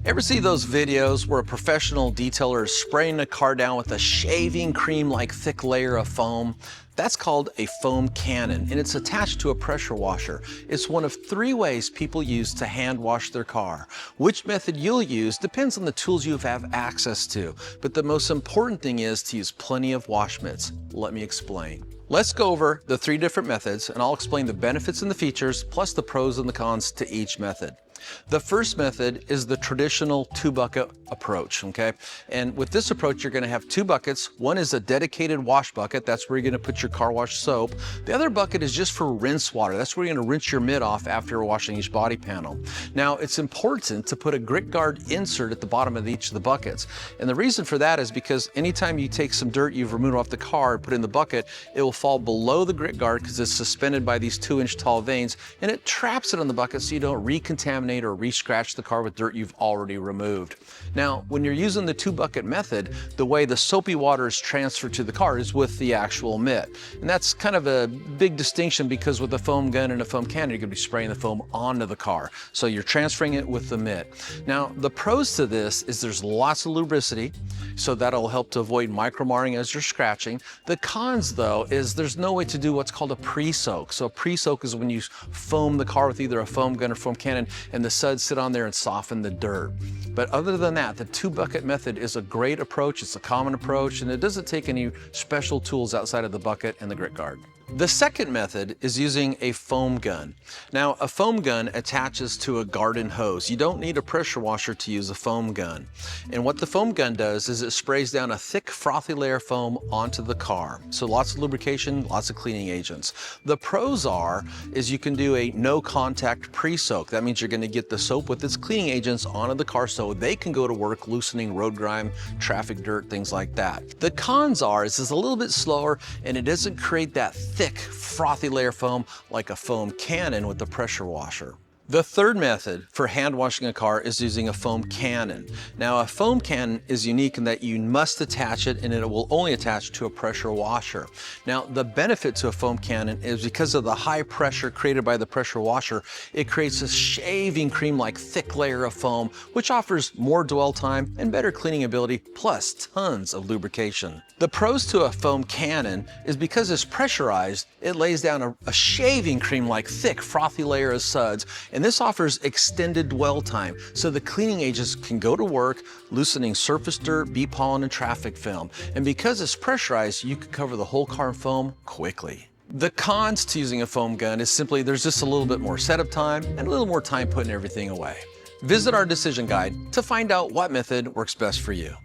Ever see those videos where a professional detailer is spraying a car down with a shaving cream-like thick layer of foam? That's called a foam cannon, and it's attached to a pressure washer. It's one of 3 ways people use to hand wash their car. Which method you'll use depends on the tools you have access to, but the most important thing is to use plenty of wash mitts. Let me explain. Let's go over the 3 different methods, and I'll explain the benefits and the features, plus the pros and the cons to each method. The first method is the traditional 2-bucket approach, okay? And with this approach, you're gonna have 2 buckets. One is a dedicated wash bucket. That's where you're gonna put your car wash soap. The other bucket is just for rinse water. That's where you're gonna rinse your mitt off after washing each body panel. Now, it's important to put a grit guard insert at the bottom of each of the buckets. And the reason for that is because anytime you take some dirt you've removed off the car and put it in the bucket, it will fall below the grit guard because it's suspended by these 2-inch tall vanes, and it traps it on the bucket so you don't recontaminate or re-scratch the car with dirt you've already removed. Now, when you're using the 2-bucket method, the way the soapy water is transferred to the car is with the actual mitt. And that's kind of a big distinction because with a foam gun and a foam cannon, you're gonna be spraying the foam onto the car. So you're transferring it with the mitt. Now, the pros to this is there's lots of lubricity, so that'll help to avoid micro-marring as you're scratching. The cons, though, is there's no way to do what's called a pre-soak. So a pre-soak is when you foam the car with either a foam gun or foam cannon, and the suds sit on there and soften the dirt. But other than that, the 2-bucket method is a great approach. It's a common approach, and it doesn't take any special tools outside of the bucket and the grit guard. The second method is using a foam gun. Now, a foam gun attaches to a garden hose. You don't need a pressure washer to use a foam gun. And what the foam gun does is it sprays down a thick, frothy layer of foam onto the car. So lots of lubrication, lots of cleaning agents. The pros is you can do a no-contact pre-soak. That means you're gonna get the soap with its cleaning agents onto the car so they can go to work loosening road grime, traffic dirt, things like that. The cons is it's a little bit slower and it doesn't create that thick, frothy layer of foam like a foam cannon with the pressure washer. The third method for hand washing a car is using a foam cannon. Now, a foam cannon is unique in that you must attach it and it will only attach to a pressure washer. Now, the benefit to a foam cannon is because of the high pressure created by the pressure washer, it creates a shaving cream-like thick layer of foam, which offers more dwell time and better cleaning ability, plus tons of lubrication. The pros to a foam cannon is because it's pressurized, it lays down a shaving cream-like thick, frothy layer of suds, and this offers extended dwell time, so the cleaning agents can go to work loosening surface dirt, bee pollen, and traffic film. And because it's pressurized, you can cover the whole car in foam quickly. The cons to using a foam gun is simply there's just a little bit more setup time and a little more time putting everything away. Visit our decision guide to find out what method works best for you.